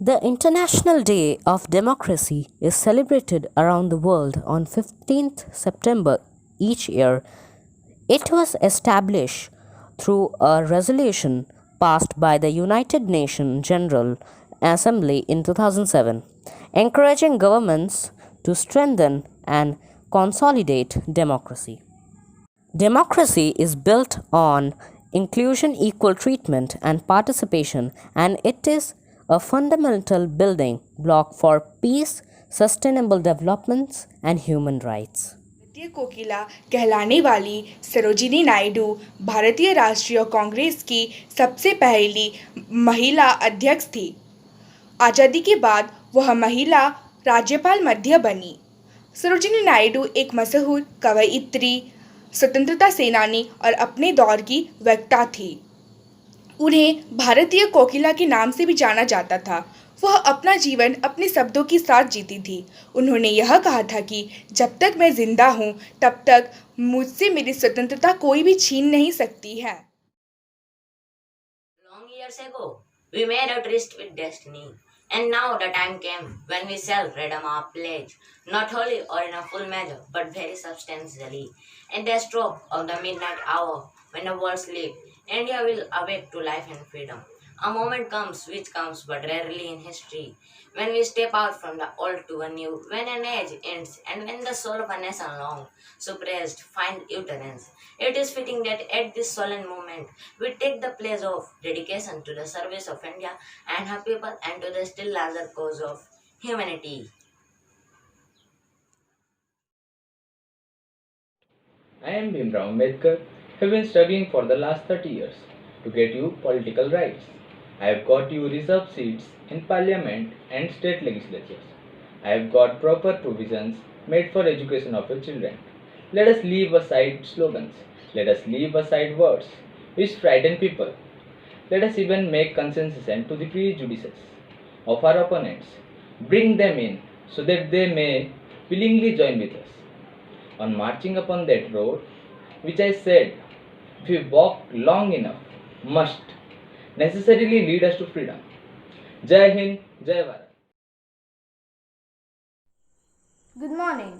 The International Day of Democracy is celebrated around the world on 15th September each year. It was established through a resolution passed by the United Nations General Assembly in 2007, encouraging governments to strengthen and consolidate democracy. Democracy is built on inclusion, equal treatment, and participation, and it is a fundamental building block for peace, sustainable developments, and human rights. भारतीय कोकिला कहलाने वाली सरोजिनी नायडू भारतीय राष्ट्रीय कांग्रेस की सबसे पहली महिला अध्यक्ष थी। आज़ादी के बाद वह महिला राज्यपाल मध्य बनी। सरोजिनी नायडू एक मशहूर कवयित्री, स्वतंत्रता सेनानी और अपने दौर की वक्ता थी। उन्हें भारतीय कोकिला के नाम से भी जाना जाता था। वह अपना जीवन अपने शब्दों के साथ जीती थी। उन्होंने यह कहा था कि जब तक मैं जिंदा हूँ तब तक मुझसे मेरी स्वतंत्रता कोई भी छीन नहीं सकती है। Long years ago, we made a tryst with destiny, and now the time came when we shall redeem our pledge, not wholly or in a full measure, but very substantially. At the stroke of the midnight hour, when the world sleeps, India will awake to life and freedom. A moment comes which comes but rarely in history, when we step out from the old to a new, when an age ends, and when the soul of a nation long suppressed find utterance. It is fitting that at this solemn moment we take the pledge of dedication to the service of India and her people and to the still larger cause of humanity. I am Bhimrao Ambedkar, have been struggling for the last 30 years to get you political rights. I have got you reserved seats in parliament and state legislatures. I have got proper provisions made for education of your children. Let us leave aside slogans. Let us leave aside words which frighten people. Let us even make concessions to the prejudices of our opponents. Bring them in so that they may willingly join with us on marching upon that road which I said, if we walk long enough, must necessarily lead us to freedom. Jai Hind, Jai Bharat. Good morning.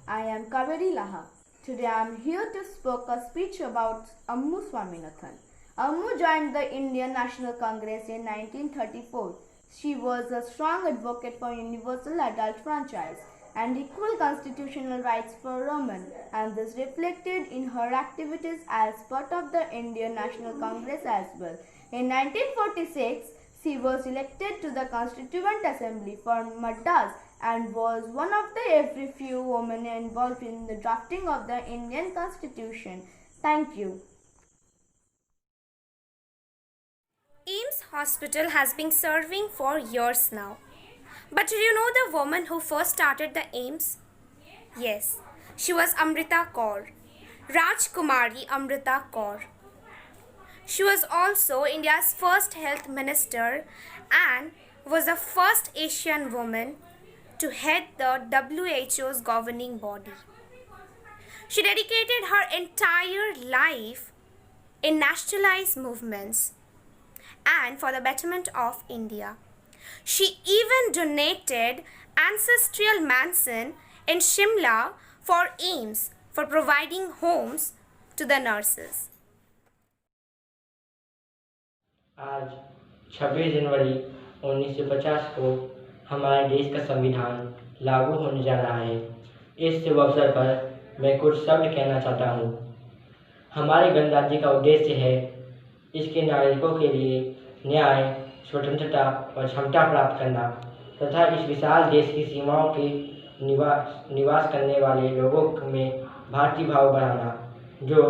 I am Kaveri Laha. Today I am here to speak a speech about Ammu Swaminathan. Ammu joined the Indian National Congress in 1934. She was a strong advocate for universal adult franchise and equal constitutional rights for women, and this reflected in her activities as part of the Indian National Congress as well. In 1946, she was elected to the Constituent Assembly for Madras and was one of the very few women involved in the drafting of the Indian Constitution. Thank you. AIIMS Hospital has been serving for years now. But do you know the woman who first started the AIIMS? Yes, she was Amrita Kaur, Rajkumari Amrita Kaur. She was also India's first health minister and was the first Asian woman to head the WHO's governing body. She dedicated her entire life in nationalized movements and for the betterment of India. She even donated ancestral mansion in Shimla for AIIMS for providing homes to the nurses. आज 26 जनवरी 1950 को हमारे देश का संविधान लागू होने जा रहा है। इस शुभ अवसर पर मैं कुछ शब्द कहना चाहता हूँ। हमारे गणराज्य का उद्देश्य है इसके नागरिकों के लिए न्याय, स्वतंत्रता और क्षमता प्राप्त करना तथा इस विशाल देश की सीमाओं के निवास करने वाले लोगों में भारतीय भाव बढ़ाना, जो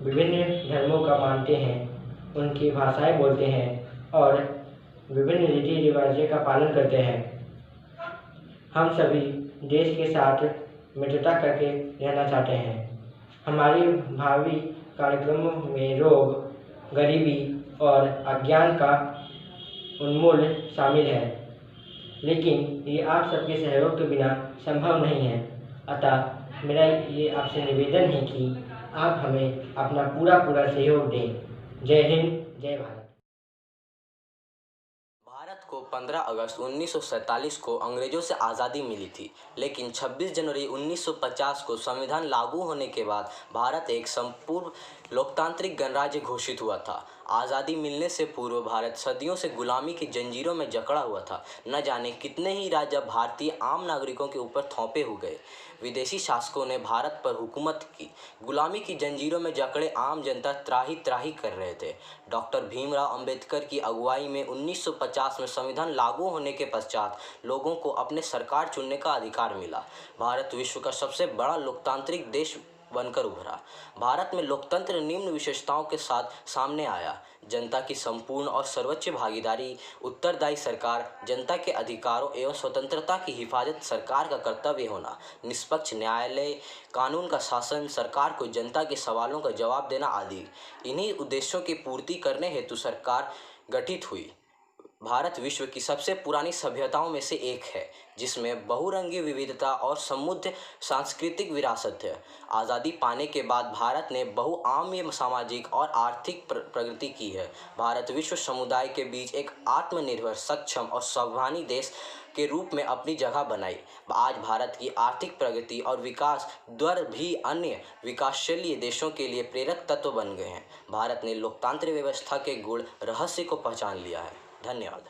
विभिन्न धर्मों का मानते हैं, उनकी भाषाएं बोलते हैं और विभिन्न रीति रिवाजों का पालन करते हैं। हम सभी देश के साथ मित्रता करके रहना चाहते हैं। हमारी भावी कार्यक्रमों में रोग, गरीबी और अज्ञान का उन्मूलन शामिल है, लेकिन ये आप सबके सहयोग के बिना संभव नहीं है। अतः मेरा ये आपसे निवेदन है कि आप हमें अपना पूरा सहयोग दें। जय हिंद, जय भारत। भारत को 15 अगस्त 1947 को अंग्रेज़ों से आज़ादी मिली थी, लेकिन 26 जनवरी 1950 को संविधान लागू होने के बाद भारत एक संपूर्ण लोकतांत्रिक गणराज्य घोषित हुआ था। आज़ादी मिलने से पूर्व भारत सदियों से गुलामी की जंजीरों में जकड़ा हुआ था। न जाने कितने ही राज्य भारतीय आम नागरिकों के ऊपर थोपे हो गए। विदेशी शासकों ने भारत पर हुकूमत की। गुलामी की जंजीरों में जकड़े आम जनता त्राही त्राही कर रहे थे। डॉक्टर भीमराव अंबेडकर की अगुवाई में 1950 में संविधान लागू होने के पश्चात लोगों को अपने सरकार चुनने का अधिकार मिला। भारत विश्व का सबसे बड़ा लोकतांत्रिक देश बनकर उभरा। भारत में लोकतंत्र निम्न विशेषताओं के साथ सामने आया: जनता की संपूर्ण और सर्वोच्च भागीदारी, उत्तरदायी सरकार, जनता के अधिकारों एवं स्वतंत्रता की हिफाजत सरकार का कर्तव्य होना, निष्पक्ष न्यायालय, कानून का शासन, सरकार को जनता के सवालों का जवाब देना आदि। इन्हीं उद्देश्यों की पूर्ति करने हेतु सरकार गठित हुई। भारत विश्व की सबसे पुरानी सभ्यताओं में से एक है, जिसमें बहुरंगी विविधता और समृद्ध सांस्कृतिक विरासत है। आज़ादी पाने के बाद भारत ने बहुआयामी सामाजिक और आर्थिक प्रगति की है। भारत विश्व समुदाय के बीच एक आत्मनिर्भर, सक्षम और स्वाभिमानी देश के रूप में अपनी जगह बनाई। आज भारत की आर्थिक प्रगति और विकास दर भी अन्य विकासशील देशों के लिए प्रेरक तत्व बन गए हैं। भारत ने लोकतांत्रिक व्यवस्था के गुण रहस्य को पहचान लिया है। धन्यवाद।